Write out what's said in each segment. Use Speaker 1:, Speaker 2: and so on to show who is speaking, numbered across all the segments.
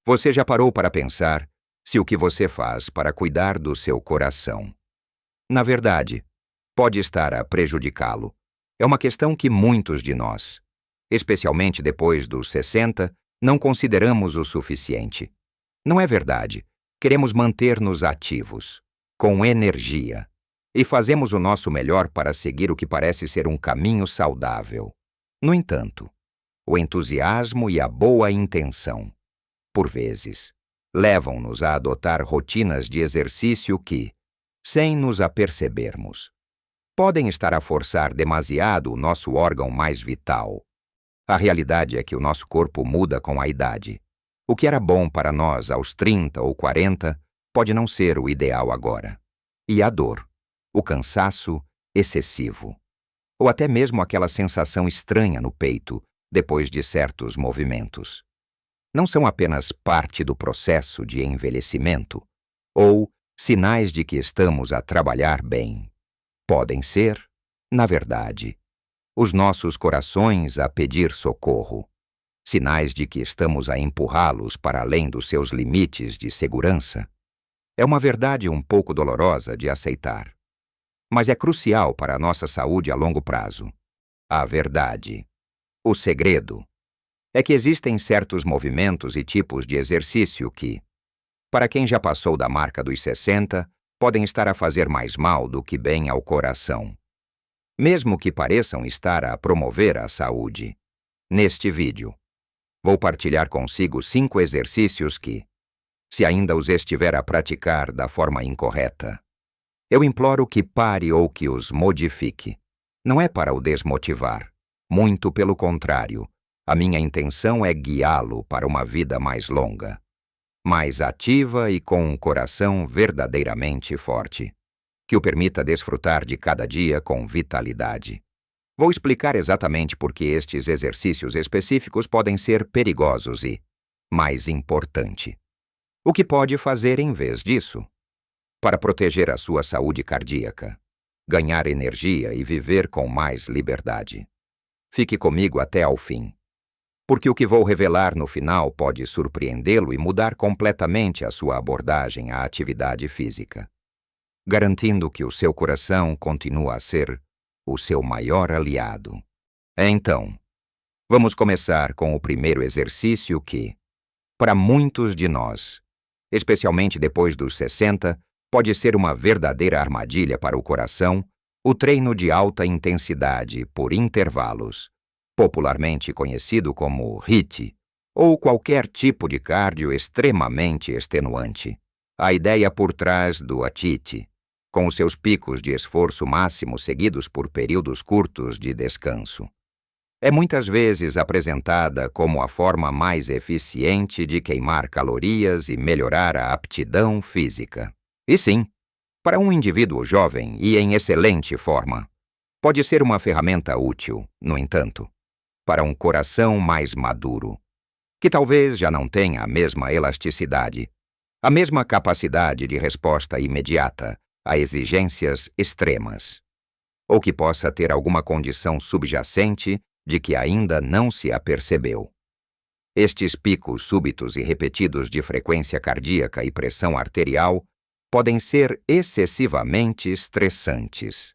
Speaker 1: Você já parou para pensar se o que você faz para cuidar do seu coração, na verdade, pode estar a prejudicá-lo? É uma questão que muitos de nós, especialmente depois dos 60, não consideramos o suficiente. Não é verdade? Queremos manter-nos ativos, com energia, e fazemos o nosso melhor para seguir o que parece ser um caminho saudável. No entanto, o entusiasmo e a boa intenção, por vezes, levam-nos a adotar rotinas de exercício que, sem nos apercebermos, podem estar a forçar demasiado o nosso órgão mais vital. A realidade é que o nosso corpo muda com a idade. O que era bom para nós aos 30 ou 40 pode não ser o ideal agora. E a dor, o cansaço excessivo, ou até mesmo aquela sensação estranha no peito depois de certos movimentos, não são apenas parte do processo de envelhecimento ou sinais de que estamos a trabalhar bem. Podem ser, na verdade, os nossos corações a pedir socorro, sinais de que estamos a empurrá-los para além dos seus limites de segurança. É uma verdade um pouco dolorosa de aceitar, mas é crucial para a nossa saúde a longo prazo. A verdade, o segredo, é que existem certos movimentos e tipos de exercício que, para quem já passou da marca dos 60, podem estar a fazer mais mal do que bem ao coração, mesmo que pareçam estar a promover a saúde. Neste vídeo, vou partilhar consigo 5 exercícios que, se ainda os estiver a praticar da forma incorreta, eu imploro que pare ou que os modifique. Não é para o desmotivar, muito pelo contrário. A minha intenção é guiá-lo para uma vida mais longa, mais ativa e com um coração verdadeiramente forte, que o permita desfrutar de cada dia com vitalidade. Vou explicar exatamente por que estes exercícios específicos podem ser perigosos e, mais importante, o que pode fazer em vez disso, para proteger a sua saúde cardíaca, ganhar energia e viver com mais liberdade. Fique comigo até ao fim, porque o que vou revelar no final pode surpreendê-lo e mudar completamente a sua abordagem à atividade física, garantindo que o seu coração continua a ser o seu maior aliado. Então, vamos começar com o primeiro exercício que, para muitos de nós, especialmente depois dos 60, pode ser uma verdadeira armadilha para o coração: o treino de alta intensidade por intervalos, popularmente conhecido como HIIT, ou qualquer tipo de cardio extremamente extenuante. A ideia por trás do HIIT, com os seus picos de esforço máximo seguidos por períodos curtos de descanso, é muitas vezes apresentada como a forma mais eficiente de queimar calorias e melhorar a aptidão física. E sim, para um indivíduo jovem e em excelente forma, pode ser uma ferramenta útil. No entanto, para um coração mais maduro, que talvez já não tenha a mesma elasticidade, a mesma capacidade de resposta imediata a exigências extremas, ou que possa ter alguma condição subjacente de que ainda não se apercebeu. Estes picos súbitos e repetidos de frequência cardíaca e pressão arterial podem ser excessivamente estressantes,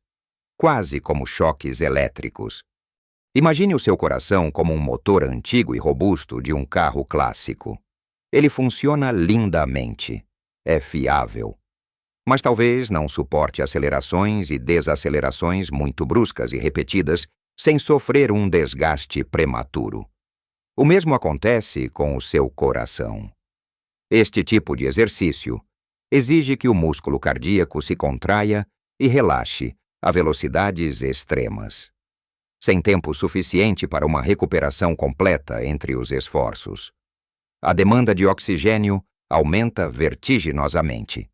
Speaker 1: quase como choques elétricos. Imagine o seu coração como um motor antigo e robusto de um carro clássico. Ele funciona lindamente, é fiável, mas talvez não suporte acelerações e desacelerações muito bruscas e repetidas sem sofrer um desgaste prematuro. O mesmo acontece com o seu coração. Este tipo de exercício exige que o músculo cardíaco se contraia e relaxe a velocidades extremas, sem tempo suficiente para uma recuperação completa entre os esforços. A demanda de oxigênio aumenta vertiginosamente.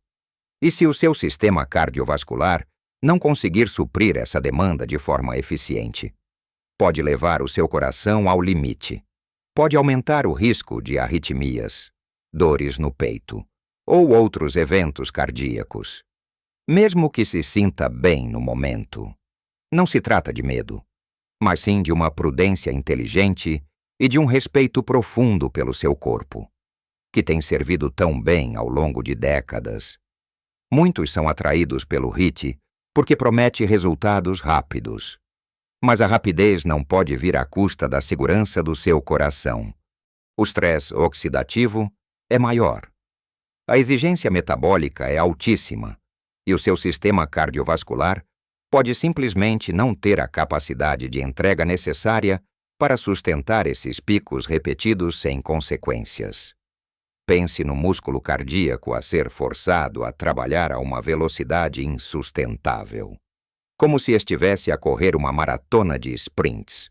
Speaker 1: E se o seu sistema cardiovascular não conseguir suprir essa demanda de forma eficiente, pode levar o seu coração ao limite. Pode aumentar o risco de arritmias, dores no peito ou outros eventos cardíacos, mesmo que se sinta bem no momento. Não se trata de medo, mas sim de uma prudência inteligente e de um respeito profundo pelo seu corpo. que tem servido tão bem ao longo de décadas. Muitos são atraídos pelo HIIT porque promete resultados rápidos. Mas a rapidez não pode vir à custa da segurança do seu coração. O estresse oxidativo é maior. A exigência metabólica é altíssima e o seu sistema cardiovascular pode simplesmente não ter a capacidade de entrega necessária para sustentar esses picos repetidos sem consequências. Pense no músculo cardíaco a ser forçado a trabalhar a uma velocidade insustentável, como se estivesse a correr uma maratona de sprints,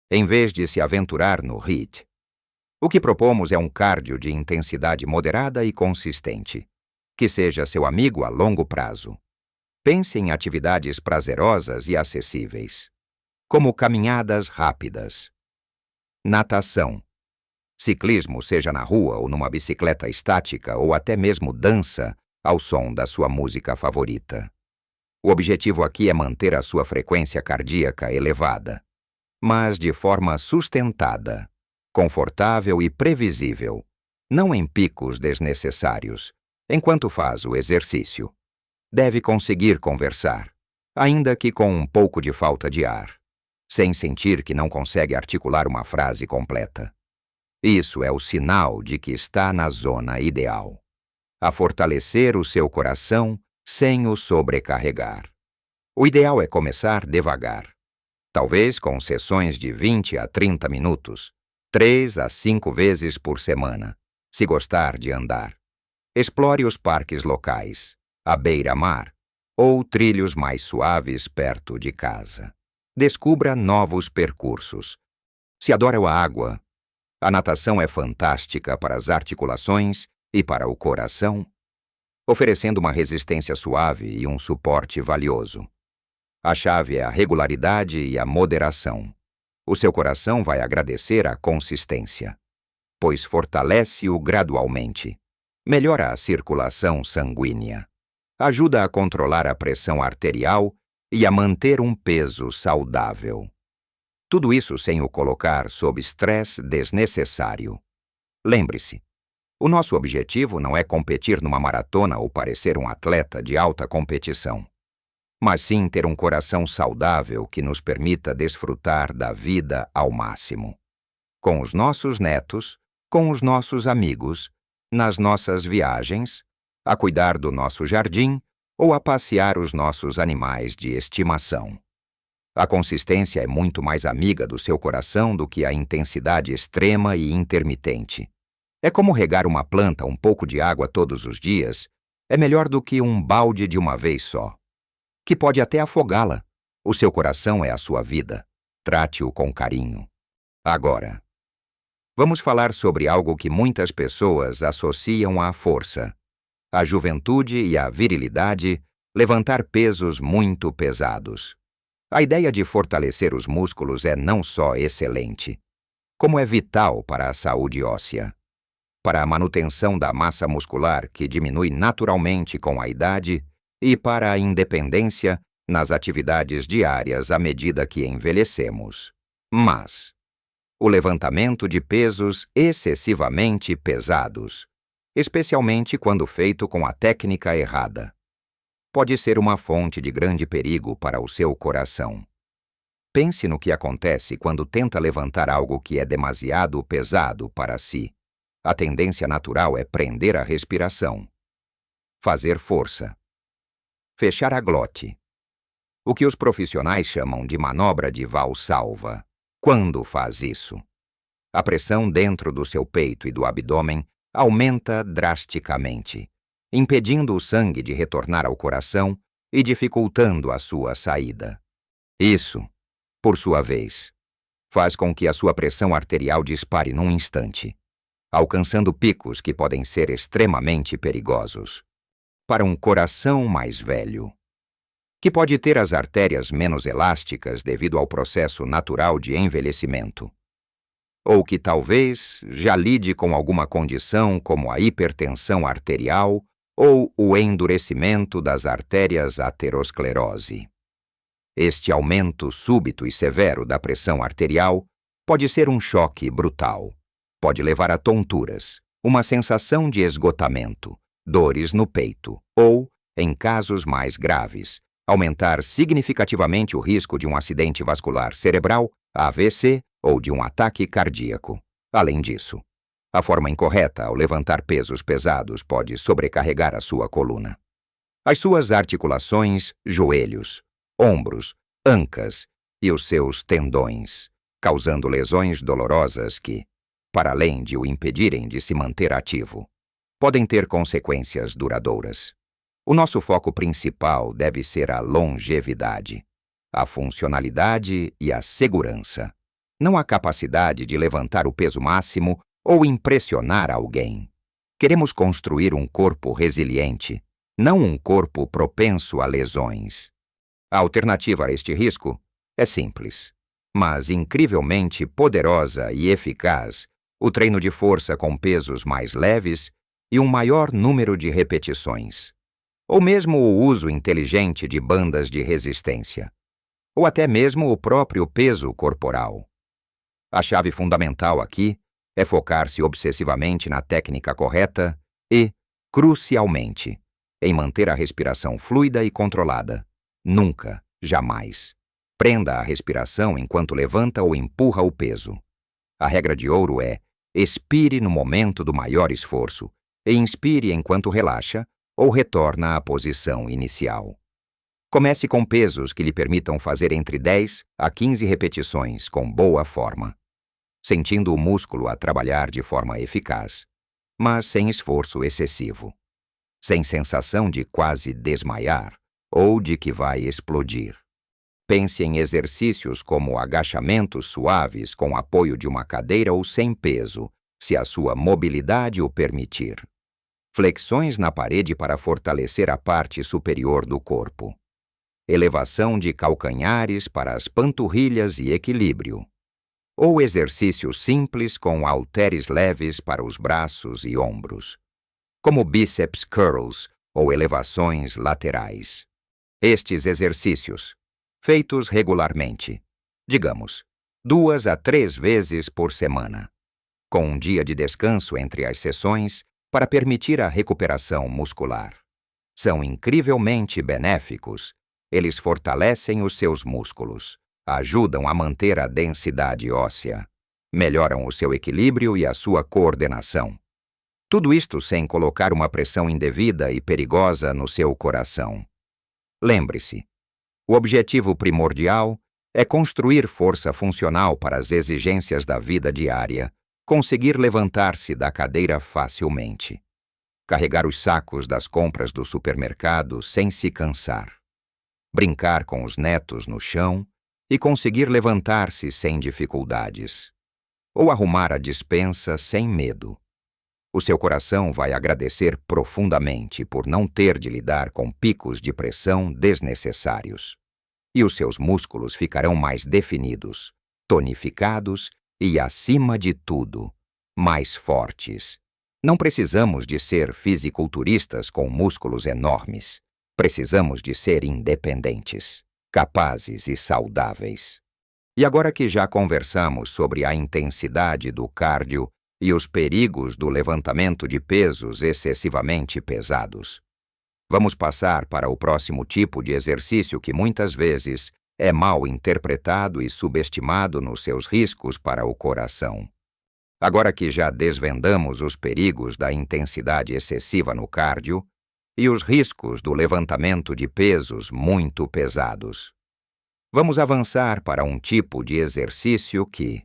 Speaker 1: em vez de se aventurar no HIIT. O que propomos é um cardio de intensidade moderada e consistente, que seja seu amigo a longo prazo. Pense em atividades prazerosas e acessíveis, como caminhadas rápidas, natação, ciclismo, seja na rua ou numa bicicleta estática, ou até mesmo dança ao som da sua música favorita. O objetivo aqui é manter a sua frequência cardíaca elevada, mas de forma sustentada, confortável e previsível, não em picos desnecessários, enquanto faz o exercício. Deve conseguir conversar, ainda que com um pouco de falta de ar, sem sentir que não consegue articular uma frase completa. Isso é o sinal de que está na zona ideal, a fortalecer o seu coração sem o sobrecarregar. O ideal é começar devagar, talvez com sessões de 20 a 30 minutos, 3 a 5 vezes por semana, se gostar de andar. Explore os parques locais, à beira-mar, ou trilhos mais suaves perto de casa. Descubra novos percursos. Se adora a água, a natação é fantástica para as articulações e para o coração, oferecendo uma resistência suave e um suporte valioso. A chave é a regularidade e a moderação. O seu coração vai agradecer a consistência, pois fortalece-o gradualmente, melhora a circulação sanguínea, ajuda a controlar a pressão arterial e a manter um peso saudável. Tudo isso sem o colocar sob estresse desnecessário. Lembre-se, o nosso objetivo não é competir numa maratona ou parecer um atleta de alta competição, mas sim ter um coração saudável que nos permita desfrutar da vida ao máximo. Com os nossos netos, com os nossos amigos, nas nossas viagens, a cuidar do nosso jardim ou a passear os nossos animais de estimação. A consistência é muito mais amiga do seu coração do que a intensidade extrema e intermitente. É como regar uma planta um pouco de água todos os dias, é melhor do que um balde de uma vez só, que pode até afogá-la. O seu coração é a sua vida. Trate-o com carinho. Agora, vamos falar sobre algo que muitas pessoas associam à força. A juventude e a virilidade, levantar pesos muito pesados. A ideia de fortalecer os músculos é não só excelente, como é vital para a saúde óssea, para a manutenção da massa muscular que diminui naturalmente com a idade e para a independência nas atividades diárias à medida que envelhecemos. Mas o levantamento de pesos excessivamente pesados, especialmente quando feito com a técnica errada, pode ser uma fonte de grande perigo para o seu coração. Pense no que acontece quando tenta levantar algo que é demasiado pesado para si. A tendência natural é prender a respiração, fazer força, fechar a glote, o que os profissionais chamam de manobra de valsalva. Quando faz isso, a pressão dentro do seu peito e do abdômen aumenta drasticamente, impedindo o sangue de retornar ao coração e dificultando a sua saída. Isso, por sua vez, faz com que a sua pressão arterial dispare num instante, alcançando picos que podem ser extremamente perigosos para um coração mais velho, que pode ter as artérias menos elásticas devido ao processo natural de envelhecimento, ou que talvez já lide com alguma condição como a hipertensão arterial ou o endurecimento das artérias aterosclerose. Este aumento súbito e severo da pressão arterial pode ser um choque brutal, pode levar a tonturas, uma sensação de esgotamento, dores no peito ou, em casos mais graves, aumentar significativamente o risco de um acidente vascular cerebral, AVC ou de um ataque cardíaco. Além disso, a forma incorreta ao levantar pesos pesados pode sobrecarregar a sua coluna. As suas articulações, joelhos, ombros, ancas e os seus tendões, causando lesões dolorosas que, para além de o impedirem de se manter ativo, podem ter consequências duradouras. O nosso foco principal deve ser a longevidade, a funcionalidade e a segurança, não a capacidade de levantar o peso máximo ou impressionar alguém. Queremos construir um corpo resiliente, não um corpo propenso a lesões. A alternativa a este risco é simples, mas incrivelmente poderosa e eficaz: o treino de força com pesos mais leves e um maior número de repetições. Ou mesmo o uso inteligente de bandas de resistência. Ou até mesmo o próprio peso corporal. A chave fundamental aqui é focar-se obsessivamente na técnica correta e, crucialmente, em manter a respiração fluida e controlada. Nunca, jamais, prenda a respiração enquanto levanta ou empurra o peso. A regra de ouro é: expire no momento do maior esforço e inspire enquanto relaxa ou retorna à posição inicial. Comece com pesos que lhe permitam fazer entre 10 a 15 repetições com boa forma, sentindo o músculo a trabalhar de forma eficaz, mas sem esforço excessivo, sem sensação de quase desmaiar ou de que vai explodir. Pense em exercícios como agachamentos suaves com apoio de uma cadeira ou sem peso, se a sua mobilidade o permitir. Flexões na parede para fortalecer a parte superior do corpo. Elevação de calcanhares para as panturrilhas e equilíbrio. Ou exercícios simples com halteres leves para os braços e ombros, como bíceps curls ou elevações laterais. Estes exercícios, feitos regularmente, digamos, 2 a 3 vezes por semana, com um dia de descanso entre as sessões para permitir a recuperação muscular. São incrivelmente benéficos. Eles fortalecem os seus músculos, ajudam a manter a densidade óssea, melhoram o seu equilíbrio e a sua coordenação. Tudo isto sem colocar uma pressão indevida e perigosa no seu coração. Lembre-se, o objetivo primordial é construir força funcional para as exigências da vida diária, conseguir levantar-se da cadeira facilmente, carregar os sacos das compras do supermercado sem se cansar, brincar com os netos no chão e conseguir levantar-se sem dificuldades, ou arrumar a despensa sem medo. O seu coração vai agradecer profundamente por não ter de lidar com picos de pressão desnecessários. E os seus músculos ficarão mais definidos, tonificados e, acima de tudo, mais fortes. Não precisamos de ser fisiculturistas com músculos enormes. Precisamos de ser independentes, capazes e saudáveis. E agora que já conversamos sobre a intensidade do cardio e os perigos do levantamento de pesos excessivamente pesados, vamos passar para o próximo tipo de exercício que muitas vezes é mal interpretado e subestimado nos seus riscos para o coração. Agora que já desvendamos os perigos da intensidade excessiva no cardio e os riscos do levantamento de pesos muito pesados, vamos avançar para um tipo de exercício que,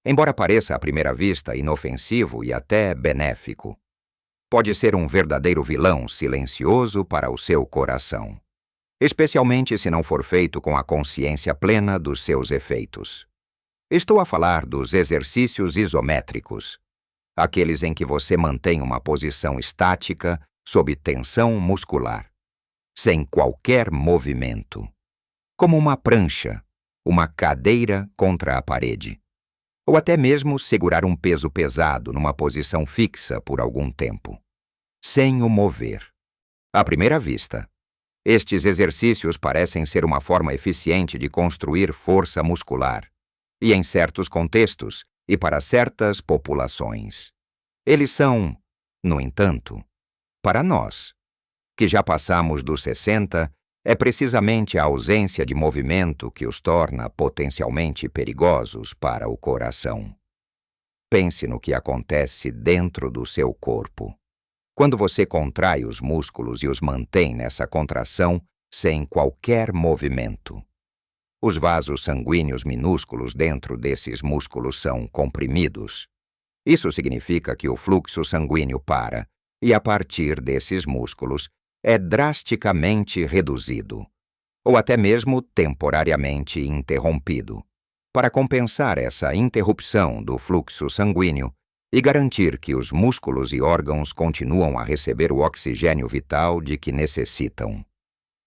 Speaker 1: embora pareça à primeira vista inofensivo e até benéfico, pode ser um verdadeiro vilão silencioso para o seu coração, especialmente se não for feito com a consciência plena dos seus efeitos. Estou a falar dos exercícios isométricos, aqueles em que você mantém uma posição estática sob tensão muscular, sem qualquer movimento, como uma prancha, uma cadeira contra a parede, ou até mesmo segurar um peso pesado numa posição fixa por algum tempo, sem o mover. À primeira vista, estes exercícios parecem ser uma forma eficiente de construir força muscular, e em certos contextos e para certas populações. Eles são, no entanto, para nós, que já passamos dos 60, é precisamente a ausência de movimento que os torna potencialmente perigosos para o coração. Pense no que acontece dentro do seu corpo. Quando você contrai os músculos e os mantém nessa contração sem qualquer movimento. Os vasos sanguíneos minúsculos dentro desses músculos são comprimidos. Isso significa que o fluxo sanguíneo para, e a partir desses músculos, é drasticamente reduzido, ou até mesmo temporariamente interrompido. Para compensar essa interrupção do fluxo sanguíneo e garantir que os músculos e órgãos continuam a receber o oxigênio vital de que necessitam.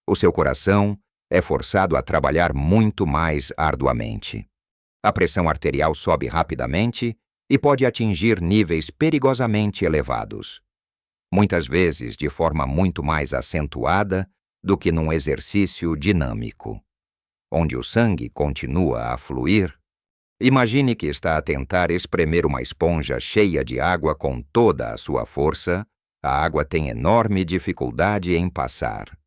Speaker 1: O seu coração é forçado a trabalhar muito mais arduamente. A pressão arterial sobe rapidamente e pode atingir níveis perigosamente elevados, muitas vezes de forma muito mais acentuada do que num exercício dinâmico, onde o sangue continua a fluir. Imagine que está a tentar espremer uma esponja cheia de água com toda a sua força. A água tem enorme dificuldade em passar.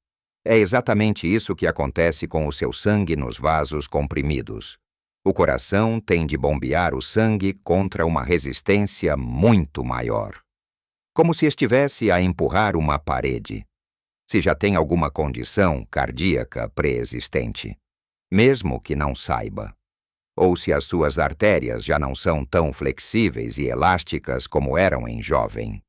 Speaker 1: É exatamente isso que acontece com o seu sangue nos vasos comprimidos. O coração tem de bombear o sangue contra uma resistência muito maior, como se estivesse a empurrar uma parede. Se já tem alguma condição cardíaca pré-existente, mesmo que não saiba, ou se as suas artérias já não são tão flexíveis e elásticas como eram em jovem.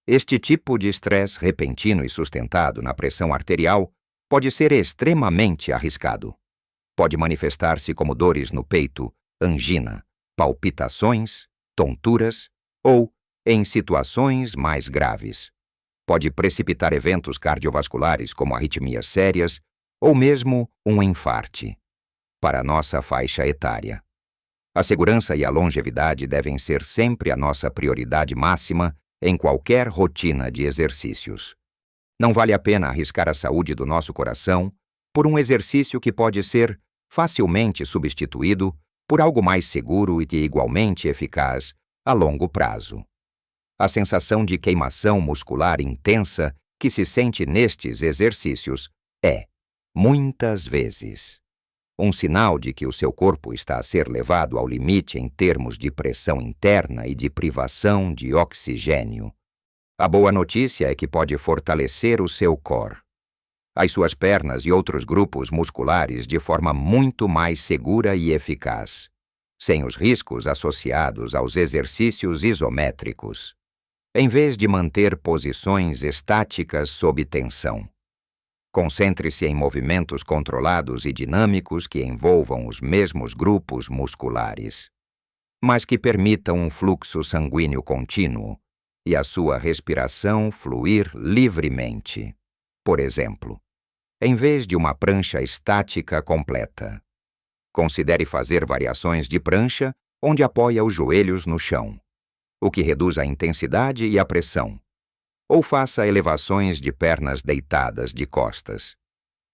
Speaker 1: Este tipo de estresse repentino e sustentado na pressão arterial pode ser extremamente arriscado. Pode manifestar-se como dores no peito, angina, palpitações, tonturas ou, em situações mais graves, pode precipitar eventos cardiovasculares como arritmias sérias ou mesmo um infarte. Para nossa faixa etária, a segurança e a longevidade devem ser sempre a nossa prioridade máxima em qualquer rotina de exercícios. Não vale a pena arriscar a saúde do nosso coração por um exercício que pode ser facilmente substituído por algo mais seguro e igualmente eficaz a longo prazo. A sensação de queimação muscular intensa que se sente nestes exercícios é, muitas vezes, um sinal de que o seu corpo está a ser levado ao limite em termos de pressão interna e de privação de oxigênio. A boa notícia é que pode fortalecer o seu core, as suas pernas e outros grupos musculares de forma muito mais segura e eficaz, sem os riscos associados aos exercícios isométricos, em vez de manter posições estáticas sob tensão. Concentre-se em movimentos controlados e dinâmicos que envolvam os mesmos grupos musculares, mas que permitam um fluxo sanguíneo contínuo e a sua respiração fluir livremente. Por exemplo, em vez de uma prancha estática completa, considere fazer variações de prancha onde apoia os joelhos no chão, o que reduz a intensidade e a pressão. Ou faça elevações de pernas deitadas de costas,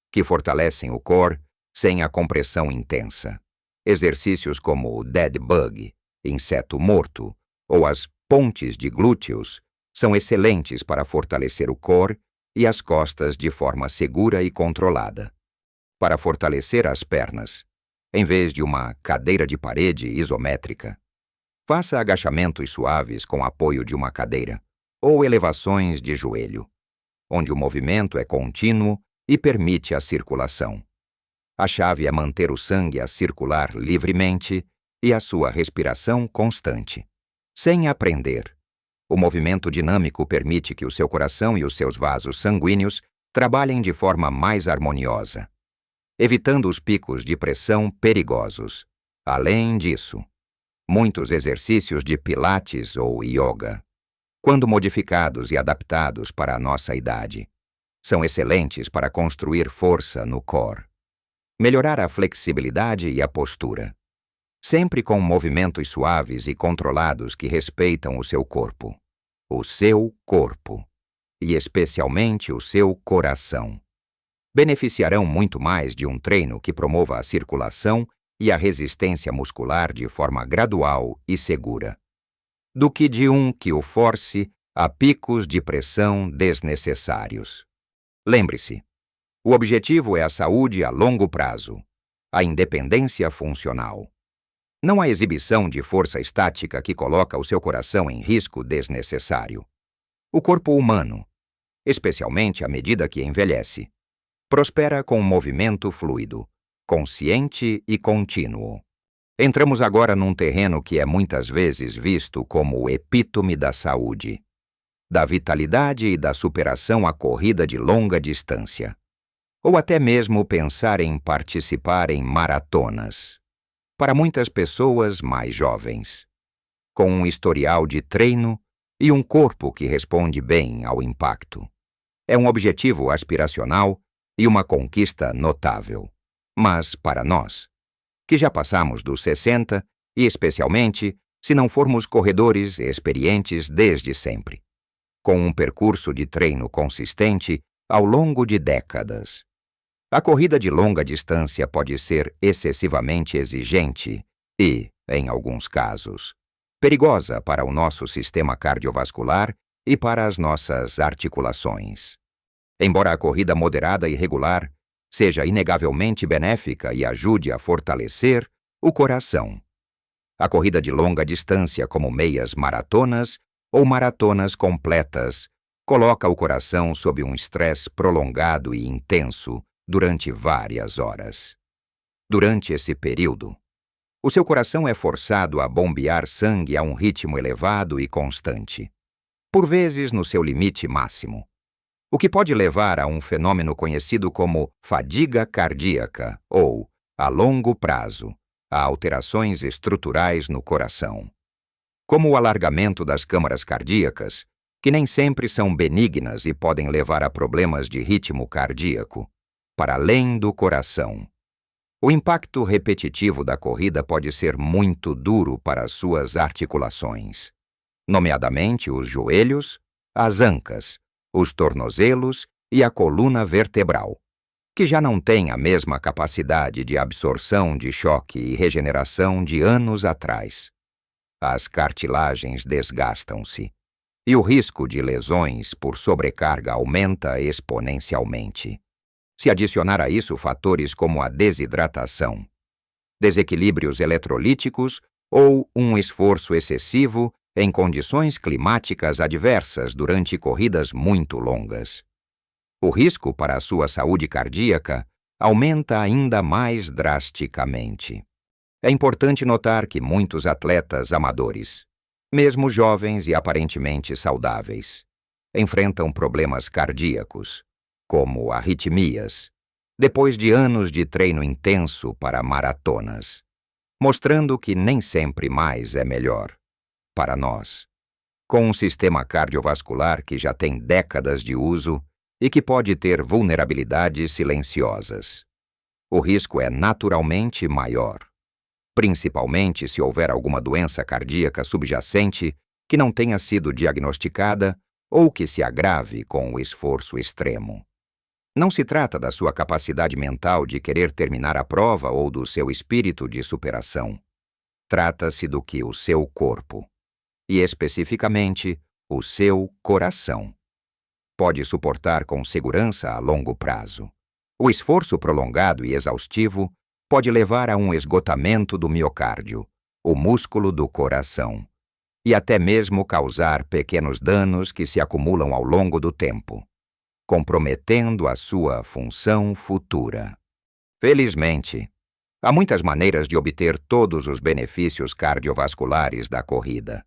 Speaker 1: que fortalecem o core sem a compressão intensa. Exercícios como o dead bug, inseto morto, ou as pontes de glúteos são excelentes para fortalecer o core e as costas de forma segura e controlada. Para fortalecer as pernas, em vez de uma cadeira de parede isométrica, faça agachamentos suaves com apoio de uma cadeira, ou elevações de joelho, onde o movimento é contínuo e permite a circulação. A chave é manter o sangue a circular livremente e a sua respiração constante, sem aprender. O movimento dinâmico permite que o seu coração e os seus vasos sanguíneos trabalhem de forma mais harmoniosa, evitando os picos de pressão perigosos. Além disso, muitos exercícios de pilates ou yoga, quando modificados e adaptados para a nossa idade, são excelentes para construir força no core, melhorar a flexibilidade e a postura, sempre com movimentos suaves e controlados que respeitam o seu corpo, e especialmente o seu coração. Beneficiarão muito mais de um treino que promova a circulação e a resistência muscular de forma gradual e segura. do que de um que o force a picos de pressão desnecessários. Lembre-se, o objetivo é a saúde a longo prazo, a independência funcional. Não a exibição de força estática que coloca o seu coração em risco desnecessário. O corpo humano, especialmente à medida que envelhece, prospera com um movimento fluido, consciente e contínuo. Entramos agora num terreno que é muitas vezes visto como o epítome da saúde, da vitalidade e da superação à corrida de longa distância, ou até mesmo pensar em participar em maratonas, para muitas pessoas mais jovens, com um historial de treino e um corpo que responde bem ao impacto. É um objetivo aspiracional e uma conquista notável. Mas, para nós, que já passamos dos 60, e especialmente se não formos corredores experientes desde sempre, com um percurso de treino consistente ao longo de décadas, a corrida de longa distância pode ser excessivamente exigente e, em alguns casos, perigosa para o nosso sistema cardiovascular e para as nossas articulações. Embora a corrida moderada e regular seja inegavelmente benéfica e ajude a fortalecer o coração, a corrida de longa distância, como meias maratonas ou maratonas completas, coloca o coração sob um estresse prolongado e intenso durante várias horas. Durante esse período, o seu coração é forçado a bombear sangue a um ritmo elevado e constante, por vezes no seu limite máximo, o que pode levar a um fenômeno conhecido como fadiga cardíaca ou, a longo prazo, a alterações estruturais no coração, como o alargamento das câmaras cardíacas, que nem sempre são benignas e podem levar a problemas de ritmo cardíaco, para além do coração. O impacto repetitivo da corrida pode ser muito duro para as suas articulações, nomeadamente os joelhos, as ancas, os tornozelos e a coluna vertebral, que já não têm a mesma capacidade de absorção de choque e regeneração de anos atrás. As cartilagens desgastam-se, e o risco de lesões por sobrecarga aumenta exponencialmente. Se adicionar a isso fatores como a desidratação, desequilíbrios eletrolíticos ou um esforço excessivo em condições climáticas adversas durante corridas muito longas, o risco para a sua saúde cardíaca aumenta ainda mais drasticamente. É importante notar que muitos atletas amadores, mesmo jovens e aparentemente saudáveis, enfrentam problemas cardíacos, como arritmias, depois de anos de treino intenso para maratonas, mostrando que nem sempre mais é melhor. Para nós, com um sistema cardiovascular que já tem décadas de uso e que pode ter vulnerabilidades silenciosas, o risco é naturalmente maior, principalmente se houver alguma doença cardíaca subjacente que não tenha sido diagnosticada ou que se agrave com o esforço extremo. Não se trata da sua capacidade mental de querer terminar a prova ou do seu espírito de superação. Trata-se do que o seu corpo, e especificamente o seu coração, pode suportar com segurança a longo prazo. O esforço prolongado e exaustivo pode levar a um esgotamento do miocárdio, o músculo do coração, e até mesmo causar pequenos danos que se acumulam ao longo do tempo, comprometendo a sua função futura. Felizmente, há muitas maneiras de obter todos os benefícios cardiovasculares da corrida,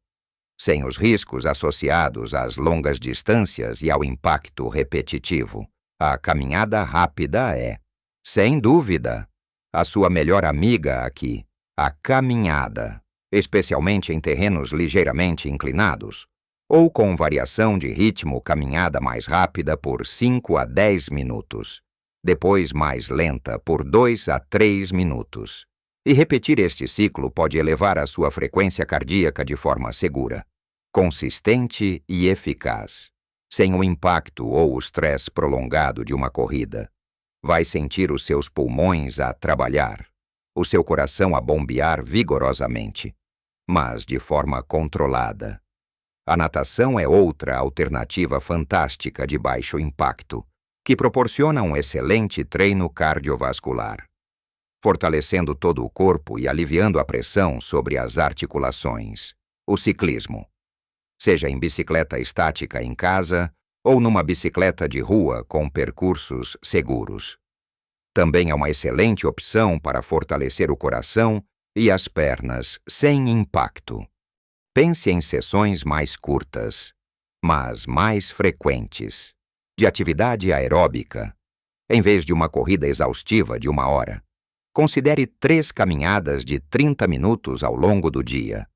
Speaker 1: sem os riscos associados às longas distâncias e ao impacto repetitivo. A caminhada rápida é, sem dúvida, a sua melhor amiga aqui. A caminhada, especialmente em terrenos ligeiramente inclinados, ou com variação de ritmo, caminhada mais rápida por 5 a 10 minutos, depois mais lenta por 2 a 3 minutos. E repetir este ciclo pode elevar a sua frequência cardíaca de forma segura, consistente e eficaz, sem o impacto ou o estresse prolongado de uma corrida. Vai sentir os seus pulmões a trabalhar, o seu coração a bombear vigorosamente, mas de forma controlada. A natação é outra alternativa fantástica de baixo impacto, que proporciona um excelente treino cardiovascular, fortalecendo todo o corpo e aliviando a pressão sobre as articulações. O ciclismo, seja em bicicleta estática em casa ou numa bicicleta de rua com percursos seguros. Também é uma excelente opção para fortalecer o coração e as pernas sem impacto. Pense em sessões mais curtas, mas mais frequentes, de atividade aeróbica. Em vez de uma corrida exaustiva de 1 hora, considere 3 caminhadas de 30 minutos ao longo do dia,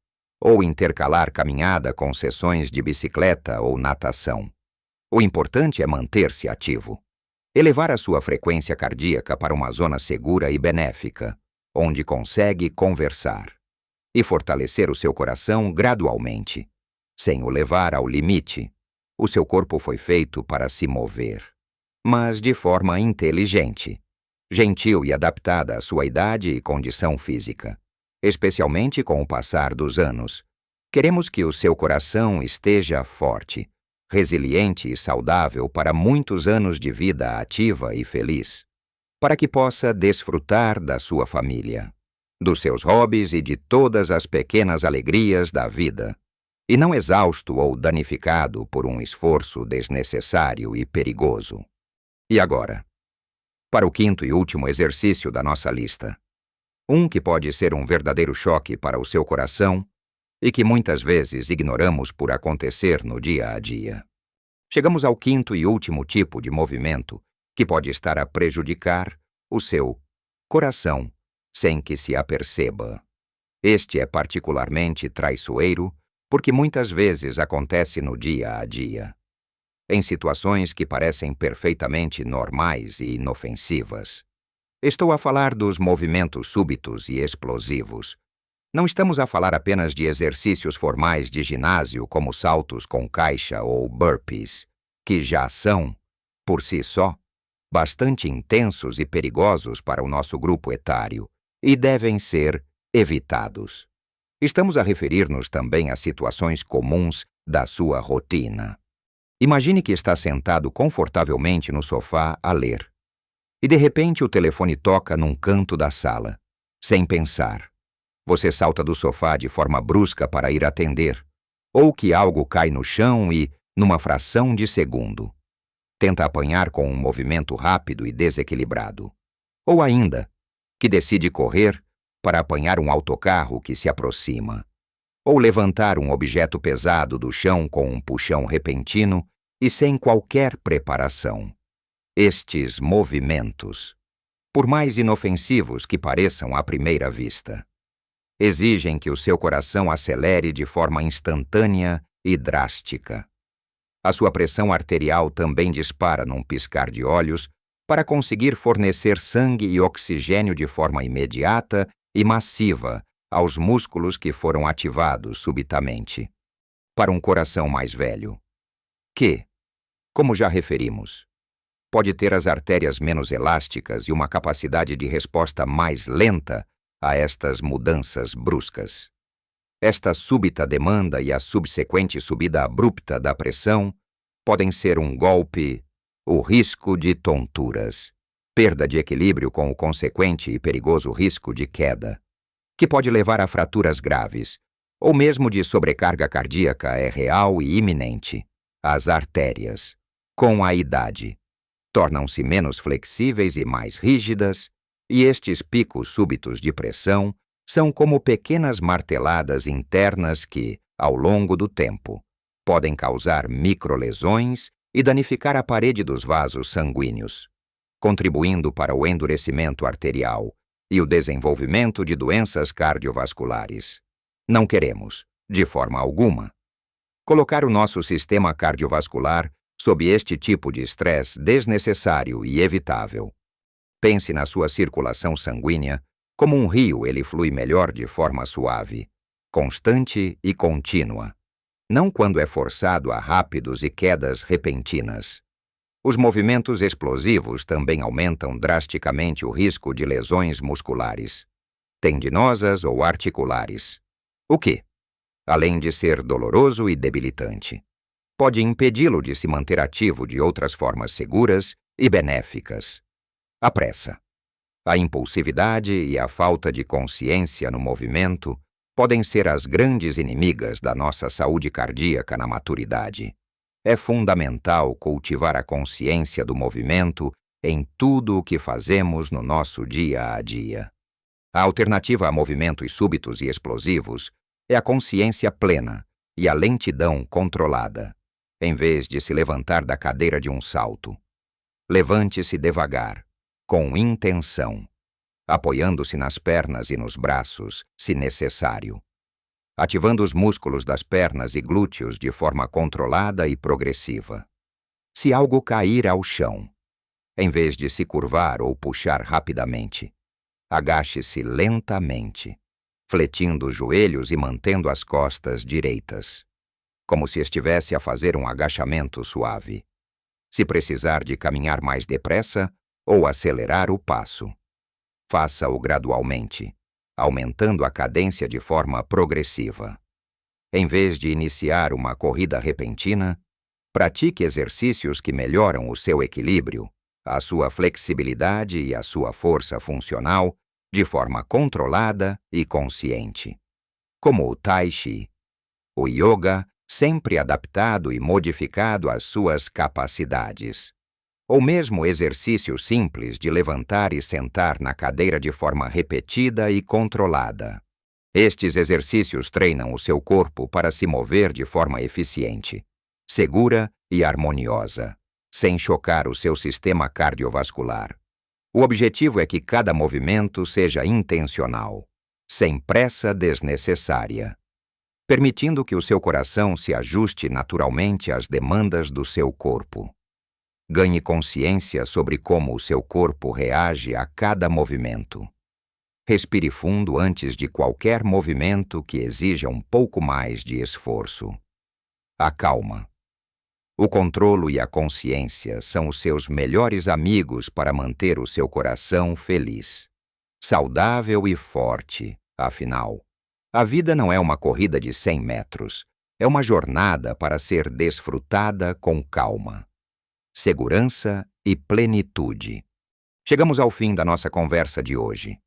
Speaker 1: ou intercalar caminhada com sessões de bicicleta ou natação. O importante é manter-se ativo. Elevar a sua frequência cardíaca para uma zona segura e benéfica, onde consegue conversar, e fortalecer o seu coração gradualmente, sem o levar ao limite. O seu corpo foi feito para se mover, mas de forma inteligente, gentil e adaptada à sua idade e condição física. Especialmente com o passar dos anos, queremos que o seu coração esteja forte, resiliente e saudável para muitos anos de vida ativa e feliz, para que possa desfrutar da sua família, dos seus hobbies e de todas as pequenas alegrias da vida, e não exausto ou danificado por um esforço desnecessário e perigoso. E agora, para o 5º e último exercício da nossa lista. Um que pode ser um verdadeiro choque para o seu coração e que muitas vezes ignoramos por acontecer no dia a dia. Chegamos ao 5º e último tipo de movimento que pode estar a prejudicar o seu coração sem que se aperceba. Este é particularmente traiçoeiro porque muitas vezes acontece no dia a dia, em situações que parecem perfeitamente normais e inofensivas. Estou a falar dos movimentos súbitos e explosivos. Não estamos a falar apenas de exercícios formais de ginásio como saltos com caixa ou burpees, que já são, por si só, bastante intensos e perigosos para o nosso grupo etário e devem ser evitados. Estamos a referir-nos também a situações comuns da sua rotina. Imagine que está sentado confortavelmente no sofá a ler. E de repente o telefone toca num canto da sala. Sem pensar, você salta do sofá de forma brusca para ir atender, ou que algo cai no chão e, numa fração de segundo, tenta apanhar com um movimento rápido e desequilibrado. Ou ainda, que decide correr para apanhar um autocarro que se aproxima, ou levantar um objeto pesado do chão com um puxão repentino e sem qualquer preparação. Estes movimentos, por mais inofensivos que pareçam à primeira vista, exigem que o seu coração acelere de forma instantânea e drástica. A sua pressão arterial também dispara num piscar de olhos para conseguir fornecer sangue e oxigênio de forma imediata e massiva aos músculos que foram ativados subitamente. Para um coração mais velho, que, como já referimos, pode ter as artérias menos elásticas e uma capacidade de resposta mais lenta a estas mudanças bruscas. Esta súbita demanda e a subsequente subida abrupta da pressão podem ser um golpe, o risco de tonturas, perda de equilíbrio com o consequente e perigoso risco de queda, que pode levar a fraturas graves, ou mesmo de sobrecarga cardíaca é real e iminente. As artérias, com a idade, tornam-se menos flexíveis e mais rígidas, e estes picos súbitos de pressão são como pequenas marteladas internas que, ao longo do tempo, podem causar microlesões e danificar a parede dos vasos sanguíneos, contribuindo para o endurecimento arterial e o desenvolvimento de doenças cardiovasculares. Não queremos, de forma alguma, colocar o nosso sistema cardiovascular sob este tipo de estresse desnecessário e evitável. Pense na sua circulação sanguínea. Como um rio, ele flui melhor de forma suave, constante e contínua, não quando é forçado a rápidos e quedas repentinas. Os movimentos explosivos também aumentam drasticamente o risco de lesões musculares, tendinosas ou articulares, O que, além de ser doloroso e debilitante, pode impedi-lo de se manter ativo de outras formas seguras e benéficas. A pressa, a impulsividade e a falta de consciência no movimento podem ser as grandes inimigas da nossa saúde cardíaca na maturidade. É fundamental cultivar a consciência do movimento em tudo o que fazemos no nosso dia a dia. A alternativa a movimentos súbitos e explosivos é a consciência plena e a lentidão controlada. Em vez de se levantar da cadeira de um salto, levante-se devagar, com intenção, apoiando-se nas pernas e nos braços, se necessário, ativando os músculos das pernas e glúteos de forma controlada e progressiva. Se algo cair ao chão, em vez de se curvar ou puxar rapidamente, agache-se lentamente, fletindo os joelhos e mantendo as costas direitas, como se estivesse a fazer um agachamento suave. Se precisar de caminhar mais depressa ou acelerar o passo, faça-o gradualmente, aumentando a cadência de forma progressiva. Em vez de iniciar uma corrida repentina, pratique exercícios que melhoram o seu equilíbrio, a sua flexibilidade e a sua força funcional de forma controlada e consciente, como o Tai Chi, o Yoga, sempre adaptado e modificado às suas capacidades. Ou mesmo exercícios simples de levantar e sentar na cadeira de forma repetida e controlada. Estes exercícios treinam o seu corpo para se mover de forma eficiente, segura e harmoniosa, sem chocar o seu sistema cardiovascular. O objetivo é que cada movimento seja intencional, sem pressa desnecessária, permitindo que o seu coração se ajuste naturalmente às demandas do seu corpo. Ganhe consciência sobre como o seu corpo reage a cada movimento. Respire fundo antes de qualquer movimento que exija um pouco mais de esforço. A calma. O controlo e a consciência são os seus melhores amigos para manter o seu coração feliz, saudável e forte. Afinal, a vida não é uma corrida de 100 metros, é uma jornada para ser desfrutada com calma, segurança e plenitude. Chegamos ao fim da nossa conversa de hoje.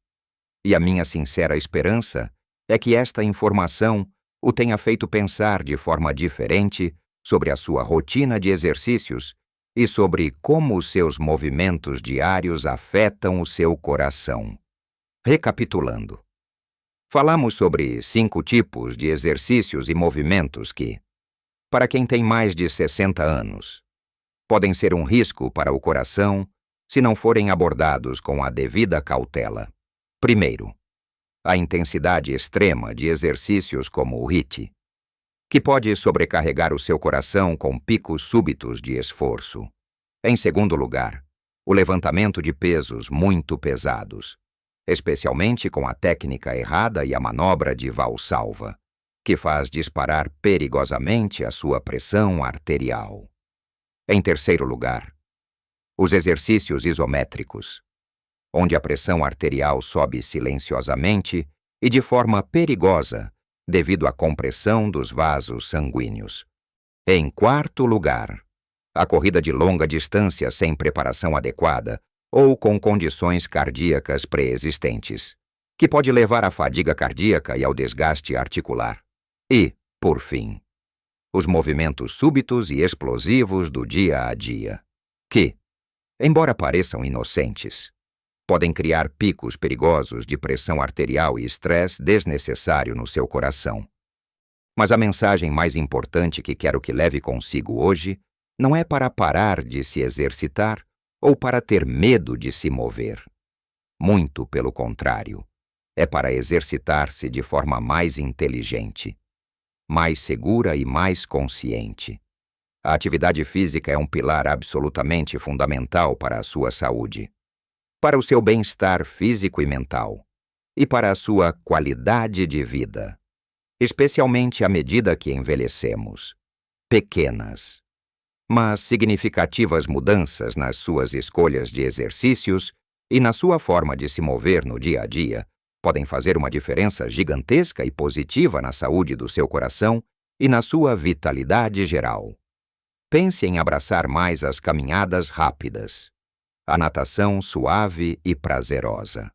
Speaker 1: E a minha sincera esperança é que esta informação o tenha feito pensar de forma diferente sobre a sua rotina de exercícios e sobre como os seus movimentos diários afetam o seu coração. Recapitulando, falamos sobre 5 tipos de exercícios e movimentos que, para quem tem mais de 60 anos, podem ser um risco para o coração se não forem abordados com a devida cautela. Primeiro, a intensidade extrema de exercícios como o HIIT, que pode sobrecarregar o seu coração com picos súbitos de esforço. Em segundo lugar, o levantamento de pesos muito pesados, especialmente com a técnica errada e a manobra de valsalva, que faz disparar perigosamente a sua pressão arterial. Em terceiro lugar, os exercícios isométricos, onde a pressão arterial sobe silenciosamente e de forma perigosa devido à compressão dos vasos sanguíneos. Em quarto lugar, a corrida de longa distância sem preparação adequada ou com condições cardíacas pré-existentes, que pode levar à fadiga cardíaca e ao desgaste articular. E, por fim, os movimentos súbitos e explosivos do dia a dia, que, embora pareçam inocentes, podem criar picos perigosos de pressão arterial e estresse desnecessário no seu coração. Mas a mensagem mais importante que quero que leve consigo hoje não é para parar de se exercitar ou para ter medo de se mover. Muito pelo contrário, é para exercitar-se de forma mais inteligente, mais segura e mais consciente. A atividade física é um pilar absolutamente fundamental para a sua saúde, para o seu bem-estar físico e mental, e para a sua qualidade de vida, especialmente à medida que envelhecemos. Pequenas, mas significativas mudanças nas suas escolhas de exercícios e na sua forma de se mover no dia a dia podem fazer uma diferença gigantesca e positiva na saúde do seu coração e na sua vitalidade geral. Pense em abraçar mais as caminhadas rápidas, a natação suave e prazerosa,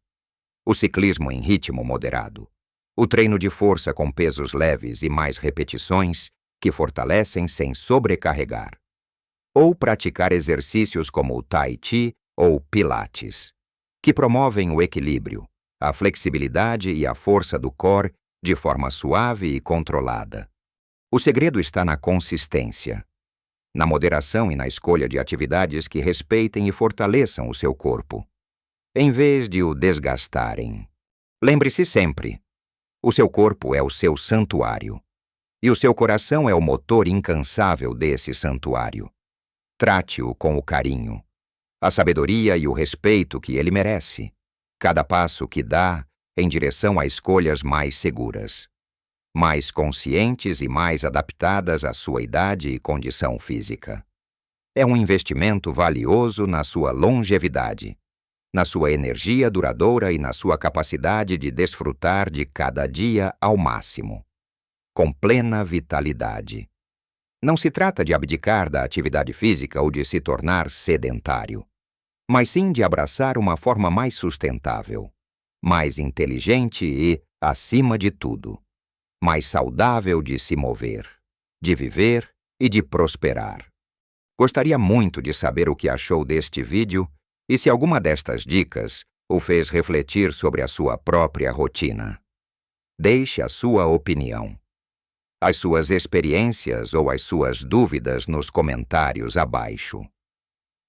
Speaker 1: o ciclismo em ritmo moderado, o treino de força com pesos leves e mais repetições que fortalecem sem sobrecarregar, ou praticar exercícios como o Tai Chi ou Pilates, que promovem o equilíbrio, a flexibilidade e a força do core de forma suave e controlada. O segredo está na consistência, na moderação e na escolha de atividades que respeitem e fortaleçam o seu corpo, em vez de o desgastarem. Lembre-se sempre, o seu corpo é o seu santuário, e o seu coração é o motor incansável desse santuário. Trate-o com o carinho, a sabedoria e o respeito que ele merece, cada passo que dá em direção a escolhas mais seguras, mais conscientes e mais adaptadas à sua idade e condição física. É um investimento valioso na sua longevidade, na sua energia duradoura e na sua capacidade de desfrutar de cada dia ao máximo, com plena vitalidade. Não se trata de abdicar da atividade física ou de se tornar sedentário, mas sim de abraçar uma forma mais sustentável, mais inteligente e, acima de tudo, mais saudável de se mover, de viver e de prosperar. Gostaria muito de saber o que achou deste vídeo e se alguma destas dicas o fez refletir sobre a sua própria rotina. Deixe a sua opinião, as suas experiências ou as suas dúvidas nos comentários abaixo.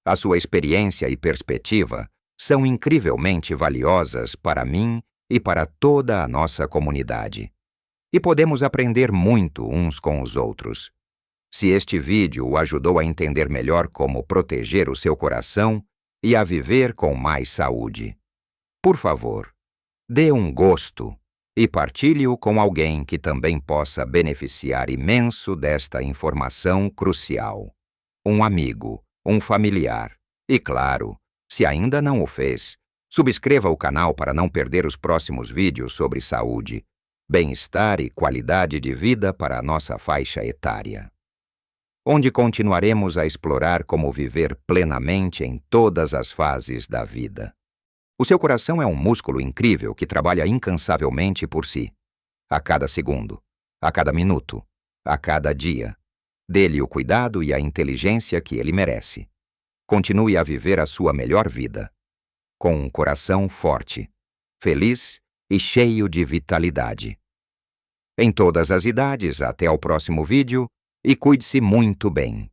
Speaker 1: A sua experiência e perspectiva são incrivelmente valiosas para mim e para toda a nossa comunidade. E podemos aprender muito uns com os outros. Se este vídeo o ajudou a entender melhor como proteger o seu coração e a viver com mais saúde, por favor, dê um gosto e partilhe-o com alguém que também possa beneficiar imenso desta informação crucial. Um amigo, um familiar. E claro, se ainda não o fez, subscreva o canal para não perder os próximos vídeos sobre saúde, bem-estar e qualidade de vida para a nossa faixa etária, onde continuaremos a explorar como viver plenamente em todas as fases da vida. O seu coração é um músculo incrível que trabalha incansavelmente por si, a cada segundo, a cada minuto, a cada dia. Dê-lhe o cuidado e a inteligência que ele merece. Continue a viver a sua melhor vida, com um coração forte, feliz e cheio de vitalidade. Em todas as idades, até ao próximo vídeo, e cuide-se muito bem.